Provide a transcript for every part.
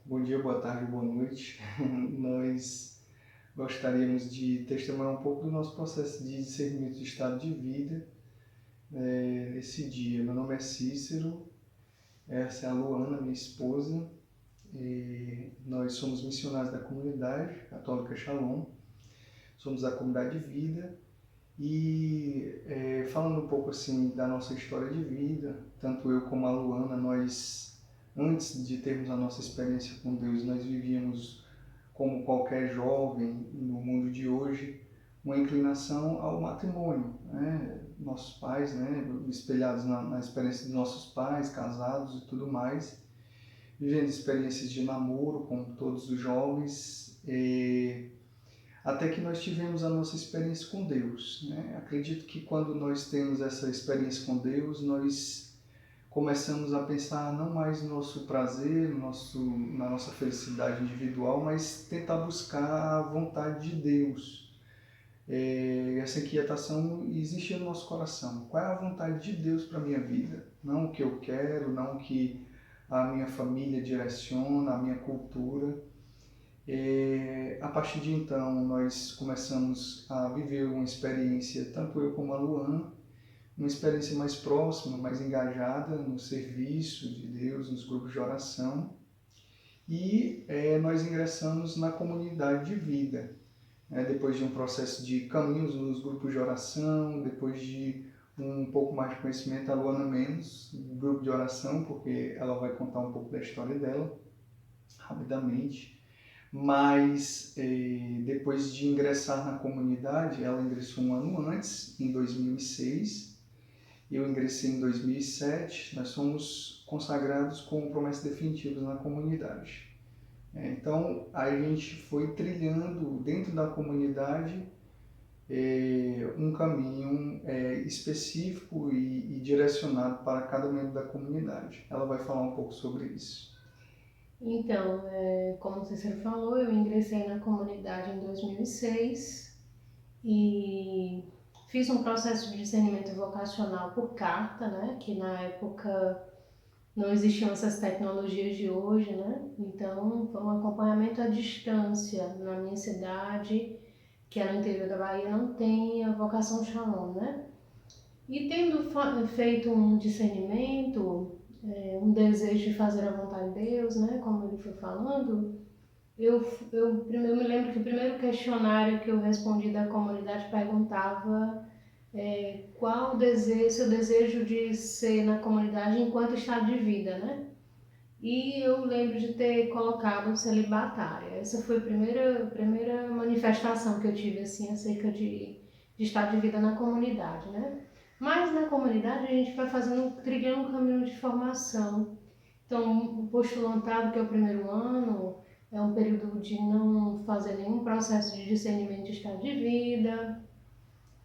Bom dia, boa tarde, boa noite. Nós gostaríamos de testemunhar um pouco do nosso processo de discernimento de estado de vida nesse dia. Meu nome é Cícero, essa é a Luana, minha esposa, e nós somos missionários da comunidade católica Shalom, somos da comunidade de vida e falando um pouco assim da nossa história de vida, tanto eu como a Luana, nós antes de termos a nossa experiência com Deus, nós vivíamos como qualquer jovem no mundo de hoje, uma inclinação ao matrimônio, né? Nossos pais, né, espelhados na experiência dos nossos pais, casados e tudo mais, vivendo experiências de namoro, como todos os jovens, até que nós tivemos a nossa experiência com Deus, né? Acredito que quando nós temos essa experiência com Deus, nós começamos a pensar não mais no nosso prazer, na nossa felicidade individual, mas tentar buscar a vontade de Deus. Essa inquietação existia no nosso coração. Qual é a vontade de Deus para a minha vida? Não o que eu quero, não o que a minha família direciona, a minha cultura. A partir de então, nós começamos a viver uma experiência, tanto eu como a Luana, uma experiência mais próxima, mais engajada no serviço de Deus, nos grupos de oração. E nós ingressamos na comunidade de vida, né? Depois de um processo de caminhos nos grupos de oração, depois de um pouco mais de conhecimento, a Luana menos, no grupo de oração, porque ela vai contar um pouco da história dela, rapidamente. Mas depois de ingressar na comunidade, ela ingressou um ano antes, em 2006, eu ingressei em 2007, nós somos consagrados com promessas definitivas na comunidade. Então, a gente foi trilhando dentro da comunidade um caminho específico e direcionado para cada membro da comunidade. Ela vai falar um pouco sobre isso. Então, como o Cícero falou, eu ingressei na comunidade em 2006 e fiz um processo de discernimento vocacional por carta, né? Que na época não existiam essas tecnologias de hoje, né? Então, foi um acompanhamento à distância. Na minha cidade, que é no interior da Bahia, não tem a vocação Shalom, né? E tendo feito um discernimento, um desejo de fazer a vontade de Deus, né? Como ele foi falando, eu me lembro que o primeiro questionário que eu respondi da comunidade perguntava qual o desejo, seu desejo de ser na comunidade enquanto estado de vida, né? E eu lembro de ter colocado celibatária. Essa foi a primeira manifestação que eu tive assim acerca de estado de vida na comunidade, né? Mas na comunidade a gente vai trilhando um caminho de formação. Então, o postulantado, que é o primeiro ano, é um período de não fazer nenhum processo de discernimento de estado de vida,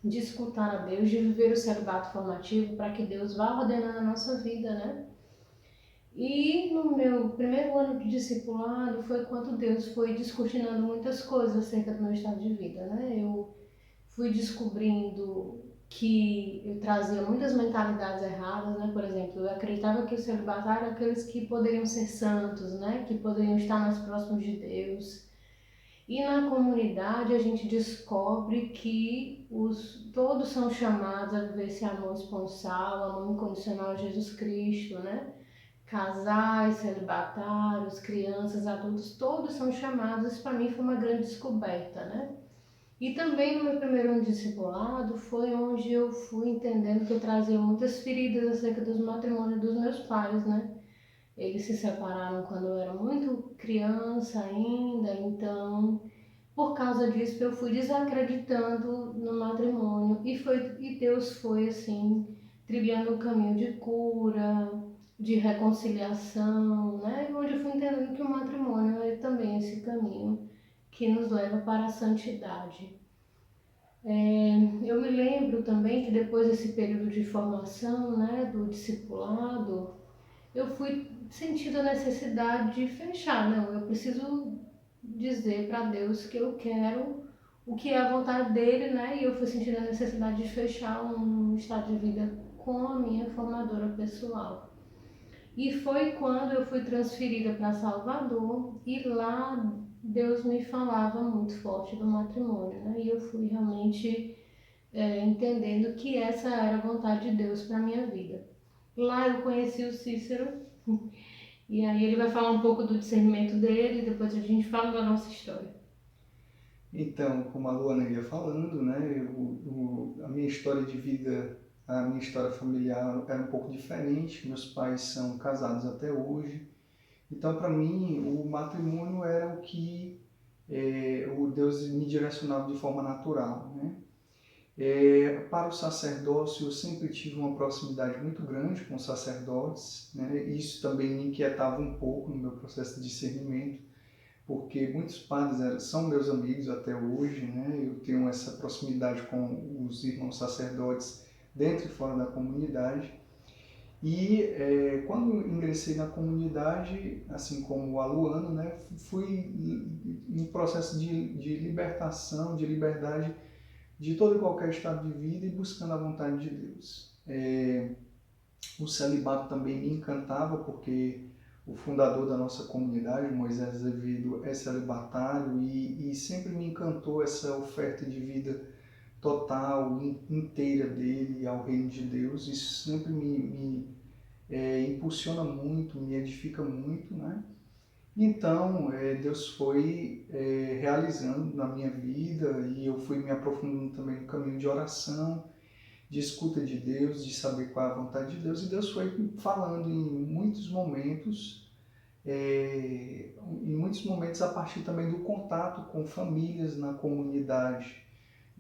de escutar a Deus, de viver o celibato formativo para que Deus vá ordenando a nossa vida, né? E no meu primeiro ano de discipulado foi quando Deus foi descortinando muitas coisas acerca do meu estado de vida, né? Eu fui descobrindo que eu trazia muitas mentalidades erradas, né? Por exemplo, eu acreditava que o celibatário eram aqueles que poderiam ser santos, né? Que poderiam estar mais próximos de Deus. E na comunidade a gente descobre que todos são chamados a viver esse amor esponsal, amor incondicional a Jesus Cristo, né? Casais, celibatários, crianças, adultos, todos são chamados. Isso para mim foi uma grande descoberta, né? E também no meu primeiro ano de discipulado foi onde eu fui entendendo que eu trazia muitas feridas acerca dos matrimônios dos meus pais, né? Eles se separaram quando eu era muito criança ainda, então por causa disso eu fui desacreditando no matrimônio e Deus foi assim trilhando um caminho de cura, de reconciliação, né? Onde eu fui entendendo que o matrimônio é também esse caminho que nos leva para a santidade. Eu me lembro também que depois desse período de formação, né, do discipulado, eu fui sentindo a necessidade de fechar, não, eu preciso dizer para Deus que eu quero o que é a vontade dele, né? E eu fui sentindo a necessidade de fechar um estado de vida com a minha formadora pessoal. E foi quando eu fui transferida para Salvador e lá Deus me falava muito forte do matrimônio, né? E eu fui realmente entendendo que essa era a vontade de Deus para minha vida. Lá eu conheci o Cícero e aí ele vai falar um pouco do discernimento dele, depois a gente fala da nossa história. Então, como a Luana ia falando, né, a minha história de vida, a minha história familiar era um pouco diferente. Meus pais são casados até hoje. Então, para mim, o matrimônio era o que o Deus me direcionava de forma natural, né? Para o sacerdócio, eu sempre tive uma proximidade muito grande com os sacerdotes, né? Isso também me inquietava um pouco no meu processo de discernimento, porque muitos padres são meus amigos até hoje, né? Eu tenho essa proximidade com os irmãos sacerdotes dentro e fora da comunidade. E quando ingressei na comunidade, assim como o aluano, né, fui em processo de libertação, de liberdade de todo e qualquer estado de vida e buscando a vontade de Deus. O celibato também me encantava, porque o fundador da nossa comunidade, Moisés Azevedo, é celibatário e sempre me encantou essa oferta de vida total, inteira dele ao reino de Deus. Isso sempre me impulsiona muito, me edifica muito, né? Então, Deus foi realizando na minha vida e eu fui me aprofundando também no caminho de oração, de escuta de Deus, de saber qual é a vontade de Deus. E Deus foi falando em muitos momentos a partir também do contato com famílias na comunidade.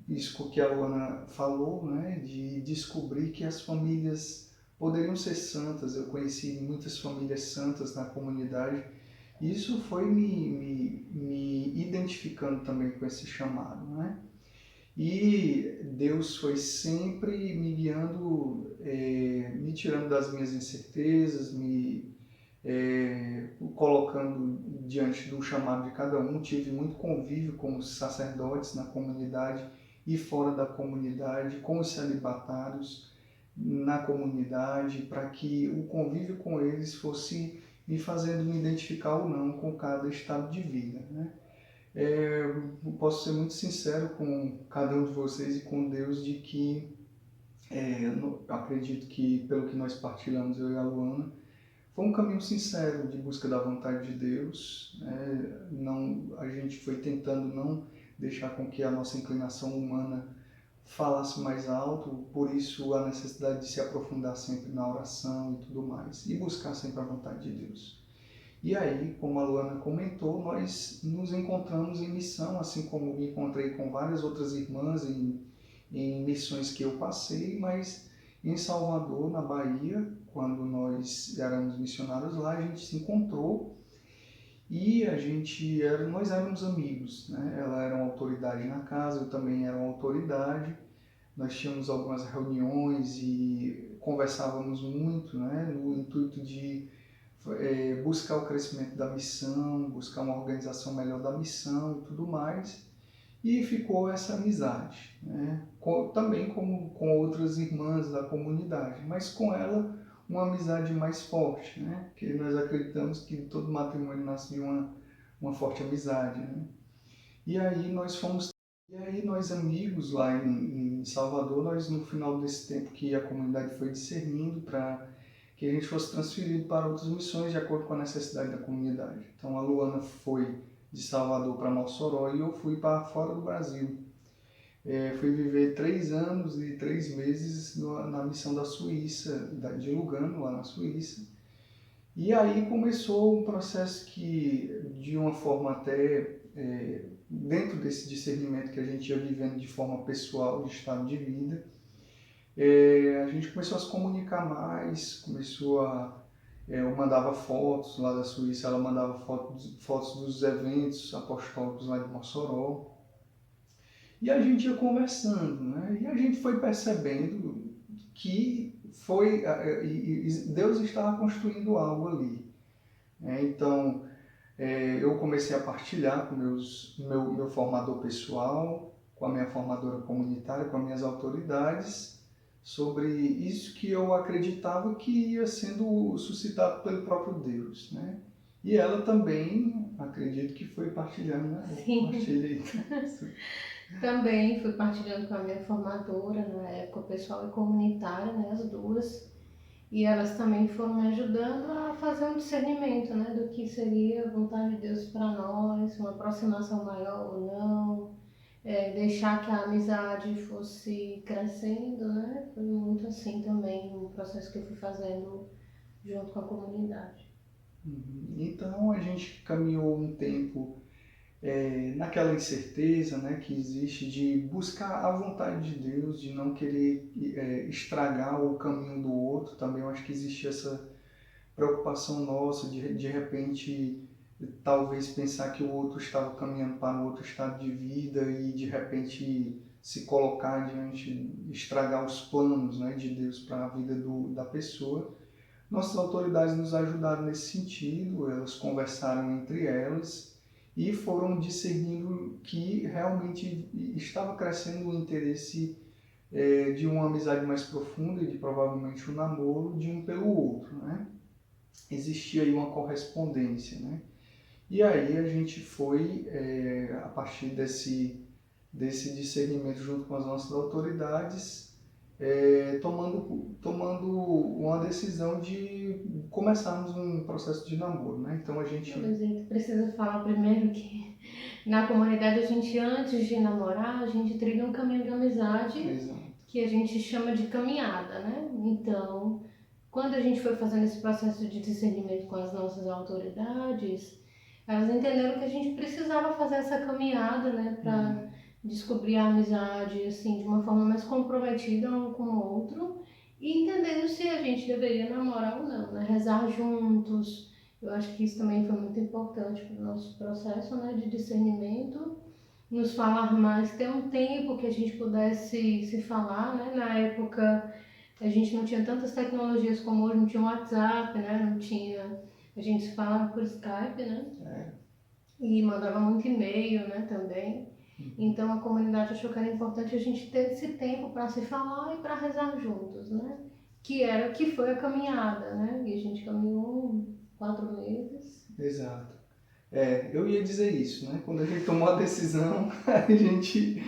Isso que a Luana falou, né, de descobrir que as famílias poderiam ser santas. Eu conheci muitas famílias santas na comunidade e isso foi me identificando também com esse chamado, né? E Deus foi sempre me guiando, me tirando das minhas incertezas, me colocando diante do chamado de cada um. Tive muito convívio com os sacerdotes na comunidade e fora da comunidade, com os celibatários na comunidade, para que o convívio com eles fosse me fazendo me identificar ou não com cada estado de vida, né? Eu posso ser muito sincero com cada um de vocês e com Deus de que eu acredito que, pelo que nós partilhamos, eu e a Luana, foi um caminho sincero de busca da vontade de Deus. Não, a gente foi tentando não deixar com que a nossa inclinação humana falasse mais alto, por isso a necessidade de se aprofundar sempre na oração e tudo mais, e buscar sempre a vontade de Deus. E aí, como a Luana comentou, nós nos encontramos em missão, assim como me encontrei com várias outras irmãs em missões que eu passei, mas em Salvador, na Bahia, quando nós éramos missionários lá, a gente se encontrou e nós éramos amigos, né? Ela era uma autoridade na casa, eu também era uma autoridade. Nós tínhamos algumas reuniões e conversávamos muito, né? No intuito de buscar o crescimento da missão, buscar uma organização melhor da missão e tudo mais. E ficou essa amizade, né? Também como com outras irmãs da comunidade, mas com ela uma amizade mais forte, né? Porque nós acreditamos que todo matrimônio nasce de uma forte amizade, né? E aí nós amigos lá em Salvador, nós no final desse tempo que a comunidade foi discernindo para que a gente fosse transferido para outras missões de acordo com a necessidade da comunidade. Então a Luana foi de Salvador para Mossoró e eu fui para fora do Brasil. Fui viver 3 anos e 3 meses na missão da Suíça, de Lugano, lá na Suíça. E aí começou um processo que, de uma forma até dentro desse discernimento que a gente ia vivendo de forma pessoal, de estado de vida, a gente começou a se comunicar mais, eu mandava fotos lá da Suíça, ela mandava fotos dos eventos apostólicos lá de Mossoró, e a gente ia conversando, né? E a gente foi percebendo que Deus estava construindo algo ali, né? Então, eu comecei a partilhar com meu formador pessoal, com a minha formadora comunitária, com as minhas autoridades, sobre isso que eu acreditava que ia sendo suscitado pelo próprio Deus, né? E ela também, acredito que foi partilhando, né? Eu Sim, partilhei. também fui partilhando com a minha formadora, na época pessoal e comunitária, né, as duas. E elas também foram me ajudando a fazer um discernimento, né, do que seria a vontade de Deus para nós, uma aproximação maior ou não, deixar que a amizade fosse crescendo, né? Foi muito assim também, um processo que eu fui fazendo junto com a comunidade. Então a gente caminhou um tempo naquela incerteza, né, que existe de buscar a vontade de Deus, de não querer estragar o caminho do outro. Também eu acho que existe essa preocupação nossa de repente talvez pensar que o outro estava caminhando para um outro estado de vida e de repente se colocar diante, estragar os planos, né, de Deus para a vida da pessoa. Nossas autoridades nos ajudaram nesse sentido, elas conversaram entre elas e foram discernindo que realmente estava crescendo o interesse de uma amizade mais profunda e de provavelmente um namoro de um pelo outro, né? Existia aí uma correspondência, né? E aí a gente foi, a partir desse discernimento junto com as nossas autoridades, tomando uma decisão de começarmos um processo de namoro, né? Então a gente... Mas a gente precisa falar primeiro que na comunidade a gente, antes de namorar, a gente trilha um caminho de amizade. Exato. Que a gente chama de caminhada, né? Então, quando a gente foi fazendo esse processo de discernimento com as nossas autoridades, elas entenderam que a gente precisava fazer essa caminhada, né, para descobrir a amizade assim de uma forma mais comprometida um com o outro e entendendo se a gente deveria namorar ou não, né? Rezar juntos. Eu acho que isso também foi muito importante para o nosso processo, né, de discernimento, nos falar mais, ter um tempo que a gente pudesse se falar, né? Na época a gente não tinha tantas tecnologias como hoje, não tinha WhatsApp, né? Não tinha, a gente se falava por Skype, né? E mandava muito e-mail, né, também. Então a comunidade achou que era importante a gente ter esse tempo para se falar e para rezar juntos, né? Que foi a caminhada, né? E a gente caminhou 4 meses. Exato. Eu ia dizer isso, né? Quando a gente tomou a decisão, a gente,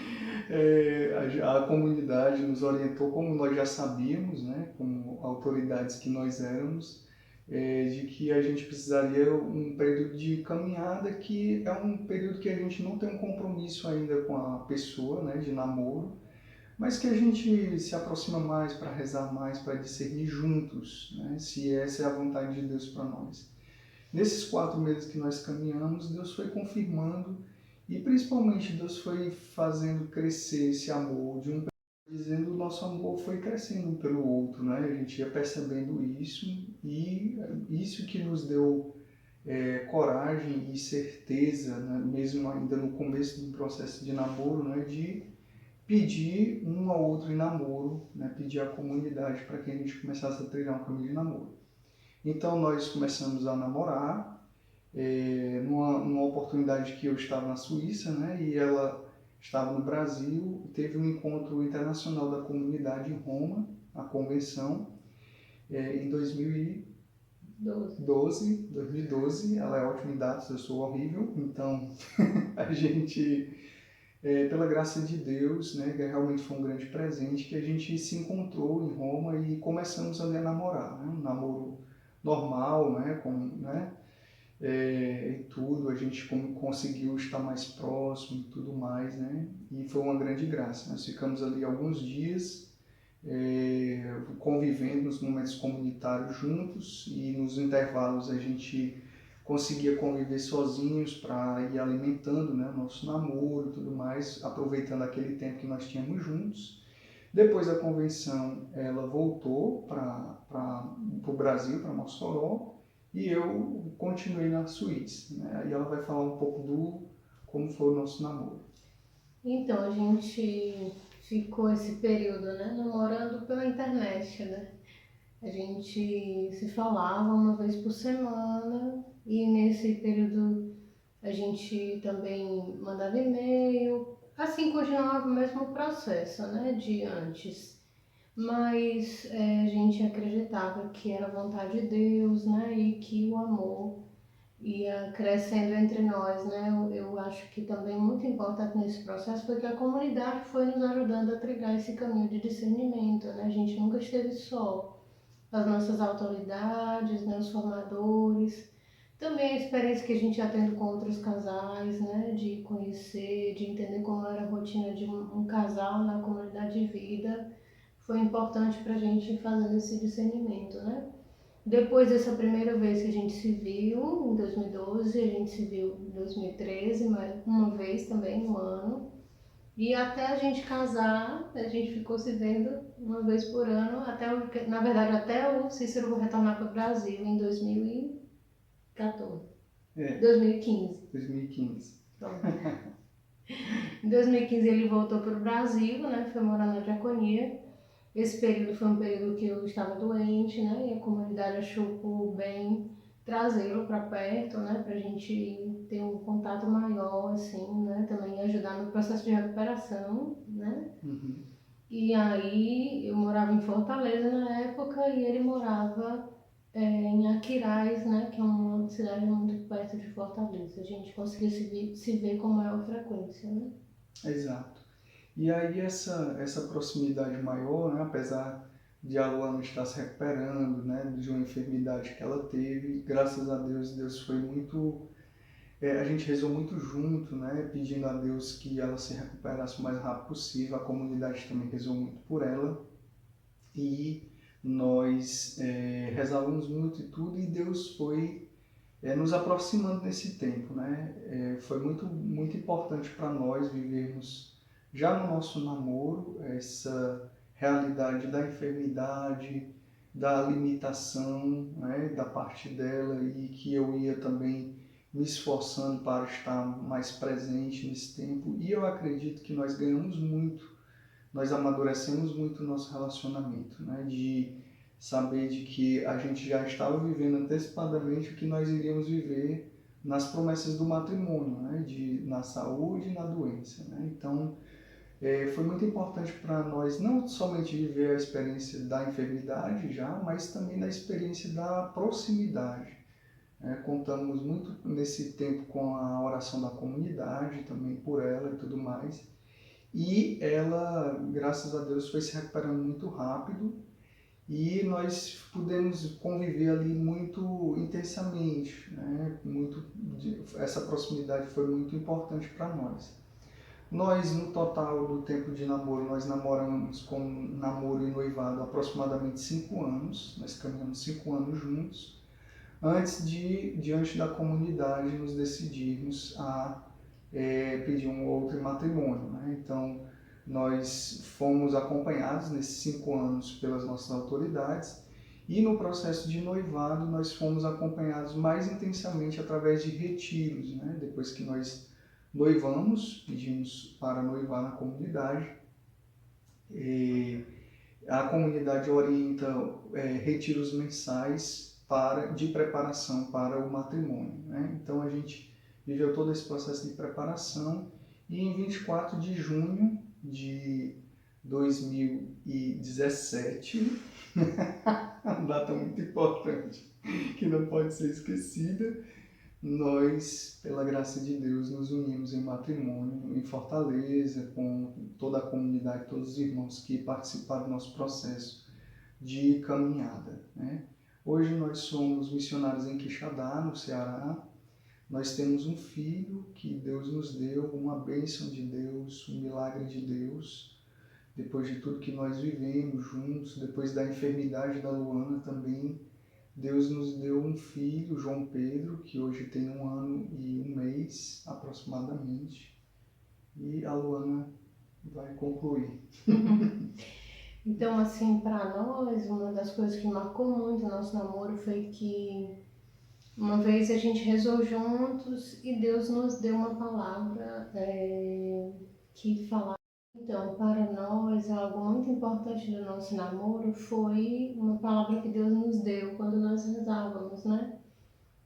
a comunidade nos orientou, como nós já sabíamos, né? Como autoridades que nós éramos, de que a gente precisaria um período de caminhada, que é um período que a gente não tem um compromisso ainda com a pessoa, né? De namoro, mas que a gente se aproxima mais para rezar mais, para discernir juntos, né? Se essa é a vontade de Deus para nós. Nesses 4 meses que nós caminhamos, Deus foi confirmando e principalmente Deus foi fazendo crescer esse amor de um dizendo o nosso amor foi crescendo um pelo outro, né? A gente ia percebendo isso e isso que nos deu coragem e certeza, né? Mesmo ainda no começo do processo de namoro, né? De pedir um ao outro em namoro, né? Pedir à comunidade para que a gente começasse a trilhar um caminho de namoro. Então nós começamos a namorar, numa oportunidade que eu estava na Suíça, né, e ela estava no Brasil. Teve um encontro internacional da comunidade em Roma, a convenção, em 2012. Ela é ótima em datas, eu sou horrível, então a gente, pela graça de Deus, né, que realmente foi um grande presente, que a gente se encontrou em Roma e começamos a namorar, né, um namoro normal, né, e tudo, a gente conseguiu estar mais próximo e tudo mais, né? E foi uma grande graça. Nós ficamos ali alguns dias convivendo nos momentos comunitários juntos e nos intervalos a gente conseguia conviver sozinhos para ir alimentando, né, nosso namoro e tudo mais, aproveitando aquele tempo que nós tínhamos juntos. Depois da convenção, ela voltou para o Brasil, para Mossoró, e eu continuei na Suíça, né? Aí ela vai falar um pouco do como foi o nosso namoro. Então a gente ficou esse período, né, namorando pela internet, né? A gente se falava uma vez por semana e nesse período a gente também mandava e-mail, assim continuava o mesmo processo, né, de antes. mas a gente acreditava que era vontade de Deus, né? E que o amor ia crescendo entre nós, né? Eu acho que também muito importante nesse processo foi que a comunidade foi nos ajudando a trilhar esse caminho de discernimento, né? A gente nunca esteve só. As nossas autoridades, né? Os formadores, também a experiência que a gente já tendo com outros casais, né? De conhecer, de entender como era a rotina de um casal na comunidade de vida, foi importante para a gente ir fazendo esse discernimento, né? Depois dessa primeira vez que a gente se viu, em 2012, a gente se viu em 2013, mas uma vez também, um ano. E até a gente casar, a gente ficou se vendo uma vez por ano, na verdade até o Cícero retornar para o Brasil em 2014. É, 2015. 2015. Pronto. Em 2015 ele voltou para o Brasil, né? Foi morar na Diaconia. Esse período foi um período que eu estava doente, né? E a comunidade achou por bem trazê-lo para perto, né? Para a gente ter um contato maior, assim, né? Também ajudar no processo de recuperação, né? Uhum. E aí eu morava em Fortaleza na época e ele morava em Aquiraz, né? Que é uma cidade muito perto de Fortaleza. A gente conseguia se ver com maior frequência, né? Exato. E aí essa proximidade maior, né, apesar de a Luana estar se recuperando, né, de uma enfermidade que ela teve, graças a Deus, Deus foi muito... a gente rezou muito junto, né, pedindo a Deus que ela se recuperasse o mais rápido possível, a comunidade também rezou muito por ela, e nós rezávamos muito e tudo, e Deus foi nos aproximando nesse tempo, né? Foi muito importante para nós vivermos já no nosso namoro essa realidade da enfermidade, da limitação, né, da parte dela, e que eu ia também me esforçando para estar mais presente nesse tempo. E eu acredito que nós ganhamos muito, nós amadurecemos muito o nosso relacionamento, né? De saber de que a gente já estava vivendo antecipadamente o que nós iríamos viver nas promessas do matrimônio, né? Na saúde e na doença, né? Então, foi muito importante para nós não somente viver a experiência da enfermidade já, mas também da experiência da proximidade. Contamos muito nesse tempo com a oração da comunidade, também por ela e tudo mais. E ela, graças a Deus, foi se recuperando muito rápido e nós pudemos conviver ali muito intensamente, né? Essa proximidade foi muito importante para nós. Nós, no total do tempo de namoro, nós namoramos com namoro e noivado aproximadamente 5 anos, nós caminhamos 5 anos juntos, antes de, diante da comunidade, nos decidirmos a pedir um outro matrimônio, né? Então, nós fomos acompanhados nesses 5 anos pelas nossas autoridades, e no processo de noivado nós fomos acompanhados mais intensamente através de retiros, né? Depois que nós noivamos, pedimos para noivar na comunidade, e a comunidade orienta retiros mensais de preparação para o matrimônio, né? Então a gente viveu todo esse processo de preparação, e em 24 de junho de 2017, uma data muito importante que não pode ser esquecida, nós, pela graça de Deus, nos unimos em matrimônio em Fortaleza, com toda a comunidade, todos os irmãos que participaram do nosso processo de caminhada, né? Hoje nós somos missionários em Quixadá, no Ceará. Nós temos um filho que Deus nos deu, uma bênção de Deus, um milagre de Deus. Depois de tudo que nós vivemos juntos, depois da enfermidade da Luana também, Deus nos deu um filho, João Pedro, que hoje tem 1 ano e 1 mês aproximadamente. E a Luana vai concluir. Então, assim, para nós, uma das coisas que marcou muito o nosso namoro foi que uma vez a gente rezou juntos e Deus nos deu uma palavra que falava. Então, para nós, algo muito importante do nosso namoro foi uma palavra que Deus nos deu quando nós rezávamos, né?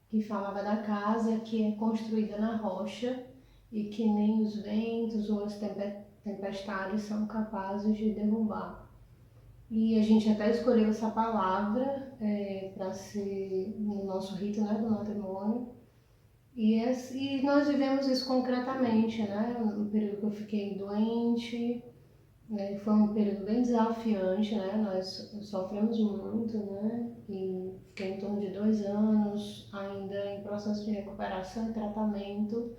Que falava da casa que é construída na rocha e que nem os ventos ou as tempestades são capazes de derrubar. E a gente até escolheu essa palavra para ser no nosso rito, né, do matrimônio. E nós vivemos isso concretamente, né? No período que eu fiquei doente, foi um período bem desafiante, né? Nós sofremos muito, né? E fiquei em torno de 2 anos ainda em processo de recuperação e tratamento,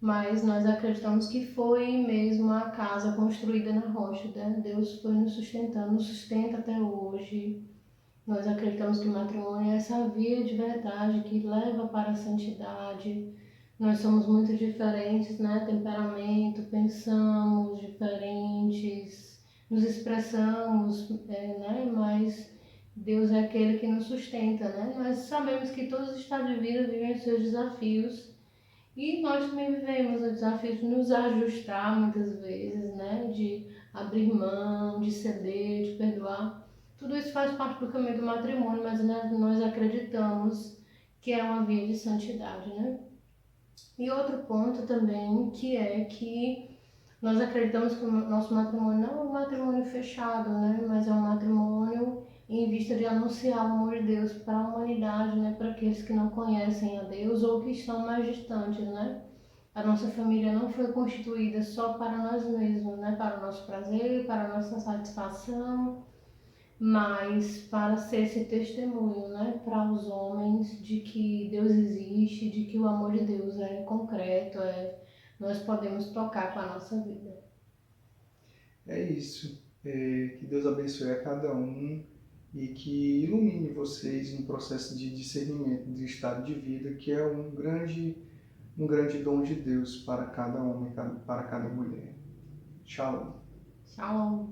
mas nós acreditamos que foi mesmo a casa construída na rocha, né? Deus foi nos sustentando, nos sustenta até hoje. Nós acreditamos que o matrimônio é essa via de verdade que leva para a santidade. Nós somos muito diferentes, né? Temperamento, pensamos diferentes, nos expressamos, né? Mas Deus é aquele que nos sustenta, né? Nós sabemos que todos os estados de vida vivem os seus desafios e nós também vivemos o desafio de nos ajustar muitas vezes, né? De abrir mão, de ceder, de perdoar. Tudo isso faz parte do caminho do matrimônio, mas nós acreditamos que é uma via de santidade, né? E outro ponto também que é que nós acreditamos que o nosso matrimônio não é um matrimônio fechado, né? Mas é um matrimônio em vista de anunciar o amor de Deus para a humanidade, né? Para aqueles que não conhecem a Deus ou que estão mais distantes, né? A nossa família não foi constituída só para nós mesmos, né? Para o nosso prazer, para a nossa satisfação, mas para ser esse testemunho, né? Para os homens de que Deus existe, de que o amor de Deus é concreto, nós podemos tocar com a nossa vida. É isso. Que Deus abençoe a cada um e que ilumine vocês no processo de discernimento de estado de vida, que é um grande dom de Deus para cada homem, para cada mulher. Shalom. Tchau.